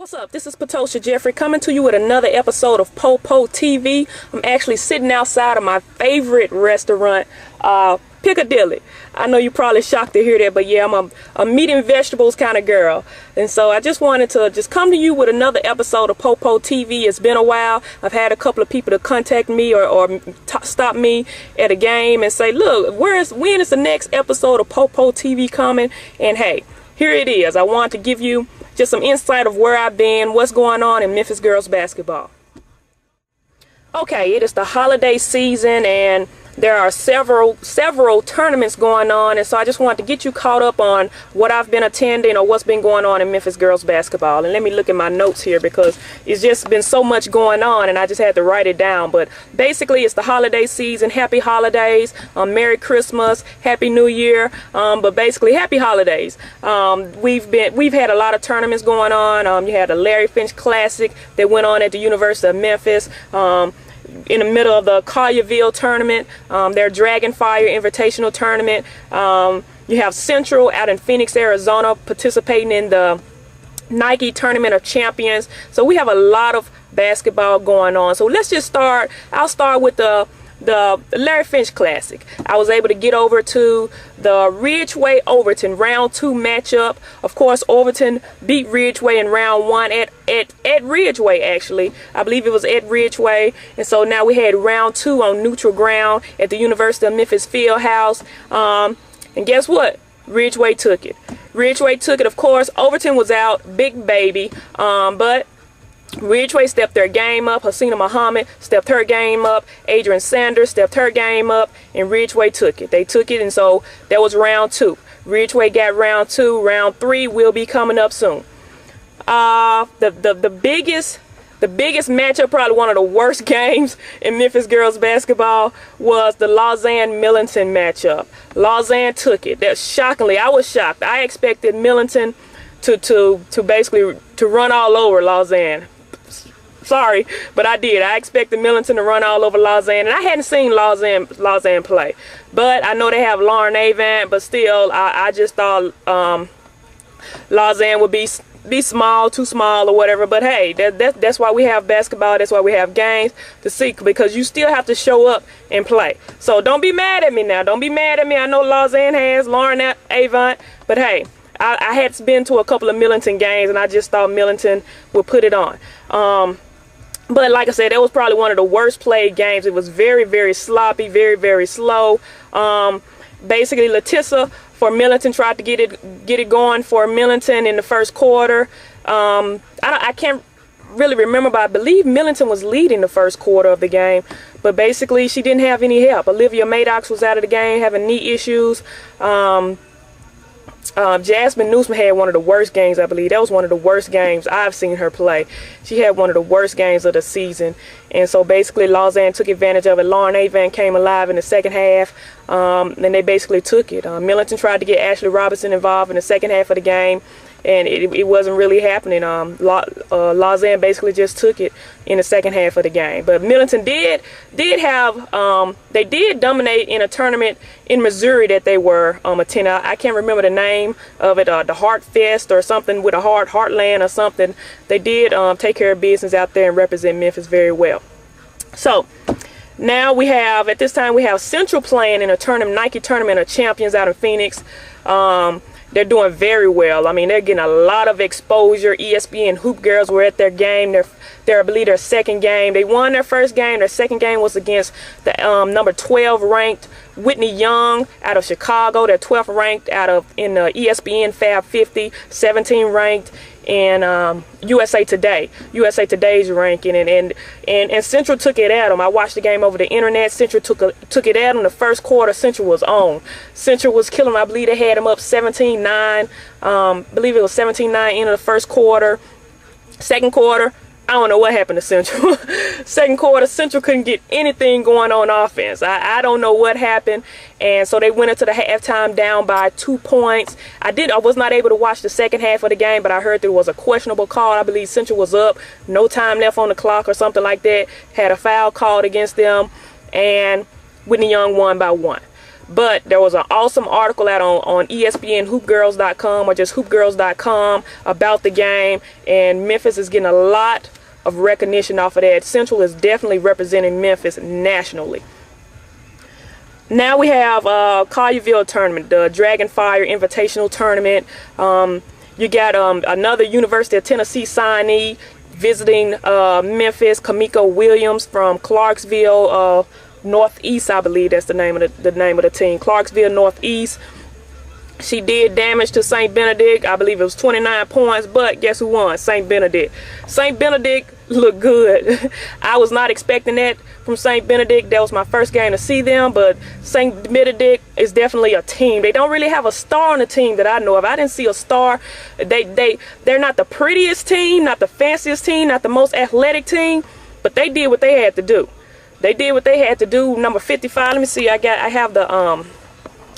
What's up? This is popoTV3 coming to you with another episode of popoTV. I'm actually sitting outside of my favorite restaurant, Piccadilly. I know you're probably shocked to hear that, but yeah, I'm a meat and vegetables kind of girl. And so I just wanted to come to you with another episode of popoTV. It's been a while. I've had a couple of people to contact me or stop me at a game and say, look, when is the next episode of popoTV coming? And hey, here it is. I want to give you just some insight of where I've been, what's going on in Memphis girls basketball. Okay, it is the holiday season and there are several tournaments going on, and so I just wanted to get you caught up on what I've been attending or what's been going on in Memphis girls basketball. And let me look at my notes here because it's just been so much going on and I just had to write it down. But basically it's the holiday season. Happy holidays, Merry Christmas, Happy New Year, but basically happy holidays. We've had a lot of tournaments going on. You had the Larry Finch Classic that went on at the University of Memphis. In the middle of the Collierville tournament, their Dragonfire Invitational tournament. You have Central out in Phoenix, Arizona, participating in the Nike Tournament of Champions. So we have a lot of basketball going on. So let's just start. I'll start with the Larry Finch Classic. I was able to get over to the Ridgeway Overton round 2 matchup. Of course, Overton beat Ridgeway in round 1 at Ridgeway, actually. I believe it was at Ridgeway. And so now we had round 2 on neutral ground at the University of Memphis Fieldhouse. And guess what? Ridgeway took it. Ridgeway took it. Of course, Overton was out, big baby, but Ridgeway stepped their game up. Hasina Muhammad stepped her game up. Adrian Sanders stepped her game up, and Ridgeway took it. They took it, and so that was round 2. Ridgeway got round 2. Round 3 will be coming up soon. The biggest matchup, probably one of the worst games in Memphis girls basketball, was the Lausanne-Millington matchup. Lausanne took it. That shockingly, I was shocked. I expected Millington to basically run all over Lausanne. Sorry, but I did. I expected Millington to run all over Lausanne, and I hadn't seen Lausanne play. But I know they have Lauren Avant, but still, I just thought Lausanne would be small, too small, or whatever. But hey, that's why we have basketball. That's why we have games to see, because you still have to show up and play. So don't be mad at me now. Don't be mad at me. I know Lausanne has Lauren Avant, but hey, I had been to a couple of Millington games, and I just thought Millington would put it on. But like I said, that was probably one of the worst played games. It was very, very sloppy, very, very slow. Basically, Latissa for Millington tried to get it going for Millington in the first quarter. I can't really remember, but I believe Millington was leading the first quarter of the game. But basically, she didn't have any help. Olivia Maddox was out of the game, having knee issues. Jasmine Newsman had one of the worst games, I believe. That was one of the worst games I've seen her play. She had one of the worst games of the season. And so basically Lausanne took advantage of it. Lauren Avant came alive in the second half. And they basically took it. Millington tried to get Ashley Robinson involved in the second half of the game, and it wasn't really happening. Lausanne basically just took it in the second half of the game. But Millington did have they did dominate in a tournament in Missouri that they were attending. I can't remember the name of it, the Heart Fest or something with a Heartland or something. They did take care of business out there and represent Memphis very well. So now at this time we have Central playing in a tournament, Nike Tournament of Champions out in Phoenix. They're doing very well. I mean, they're getting a lot of exposure. ESPN Hoop Girls were at their game. I believe their second game. They won their first game. Their second game was against the number 12 ranked Whitney Young out of Chicago. They're 12th ranked in the ESPN Fab 50, 17 ranked in USA Today. USA Today's ranking, and Central took it at them. I watched the game over the internet. Central took it at them. The first quarter, Central was on. Central was killing them. I believe they had them up 17-9. I believe it was 17-9 into the first quarter. Second quarter, I don't know what happened to Central. Second quarter, Central couldn't get anything going on offense. I don't know what happened. And so they went into the halftime down by 2 points. I was not able to watch the second half of the game, but I heard there was a questionable call. I believe Central was up, no time left on the clock or something like that. Had a foul called against them, and Whitney Young won by 1. But there was an awesome article out on ESPN hoopgirls.com or just hoopgirls.com about the game, and Memphis is getting a lot of recognition off of that. Central is definitely representing Memphis nationally. Now we have Collierville tournament, the Dragonfire Invitational tournament. You got another University of Tennessee signee visiting Memphis, Kamiko Williams from Clarksville Northeast, I believe that's the name of the team. Clarksville Northeast. She did damage to St. Benedict. I believe it was 29 points, but guess who won? St. Benedict. St. Benedict looked good. I was not expecting that from St. Benedict. That was my first game to see them, but St. Benedict is definitely a team. They don't really have a star on the team that I know of. I didn't see a star. They're not the prettiest team, not the fanciest team, not the most athletic team, but they did what they had to do. They did what they had to do. Number 55, let me see, I have the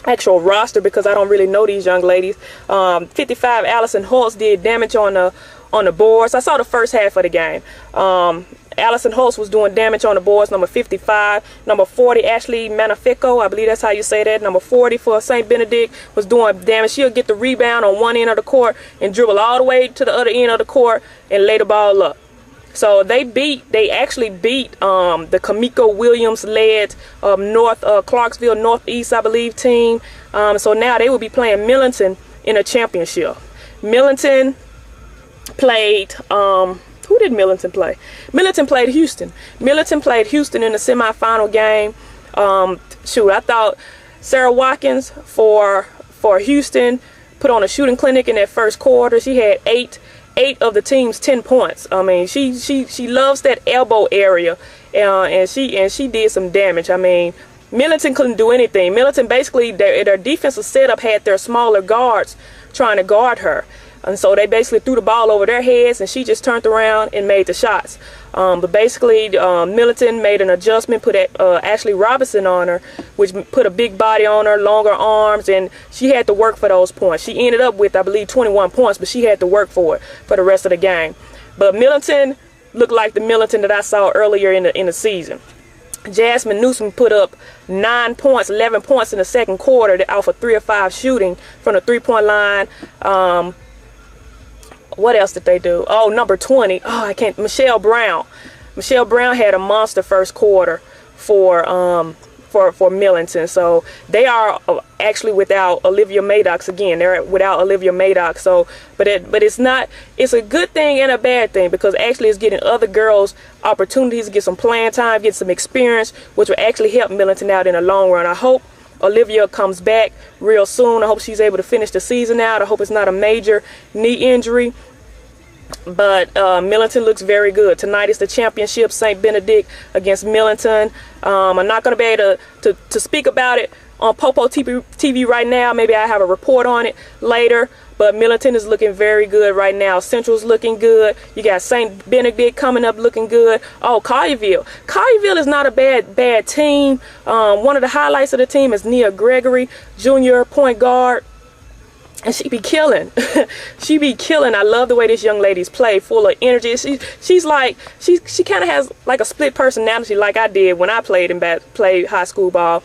actual roster because I don't really know these young ladies. 55, Allison Holtz did damage on the boards. I saw the first half of the game. Allison Holtz was doing damage on the boards. Number 55. Number 40, Ashley Manifico, I believe that's how you say that. Number 40 for St. Benedict was doing damage. She'll get the rebound on one end of the court and dribble all the way to the other end of the court and lay the ball up. So they actually beat the Kamiko Williams led Clarksville Northeast, I believe, team. So now they will be playing Millington in a championship. Millington played, who did Millington play? Millington played Houston. Millington played Houston in the semifinal game. I thought Sarah Watkins for Houston put on a shooting clinic in that first quarter. She had eight of the team's 10 points. I mean, she loves that elbow area, and she did some damage. I mean, Millington couldn't do anything. Millington basically their defensive setup had their smaller guards trying to guard her, and so they basically threw the ball over their heads, and she just turned around and made the shots. But basically, Millington made an adjustment, put Ashley Robinson on her, which put a big body on her, longer arms, and she had to work for those points. She ended up with, I believe, 21 points, but she had to work for it for the rest of the game. But Millington looked like the Millington that I saw earlier in the season. Jasmine Newsom put up 9 points, 11 points in the second quarter off of 3 of 5 shooting from the three-point line. What else did they do? Oh, number 20. Oh, Michelle Brown. Michelle Brown had a monster first quarter for Millington. So they are actually without Olivia Maddox again. They're without Olivia Maddox. So, but it's a good thing and a bad thing because actually it's getting other girls opportunities to get some playing time, get some experience, which will actually help Millington out in the long run. I hope Olivia comes back real soon. I hope she's able to finish the season out. I hope it's not a major knee injury. But Millington looks very good. Tonight is the championship, St. Benedict against Millington. I'm not going to be able to speak about it on popoTV right now. Maybe I have a report on it later. But Millington is looking very good right now. Central's looking good. You got St. Benedict coming up looking good. Oh, Collierville. Collierville is not a bad team. One of the highlights of the team is Nia Gregory, junior point guard. And she be killing. She be killing. I love the way this young lady's play, full of energy. She kind of has like a split personality like I did when I played high school ball.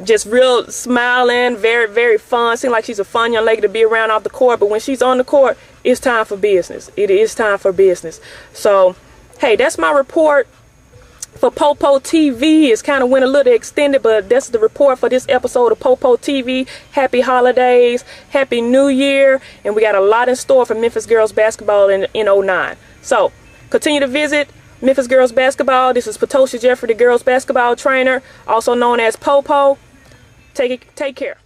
Just real smiling, very, very fun. Seems like she's a fun young lady to be around off the court. But when she's on the court, it's time for business. It is time for business. So, hey, that's my report for popoTV. It's kind of went a little extended, but that's the report for this episode of popoTV. Happy holidays, happy new year, and we got a lot in store for Memphis girls basketball in 09. So, continue to visit Memphis girls basketball. This is Patosha Jeffrey, the girls basketball trainer, also known as Popo. Take care.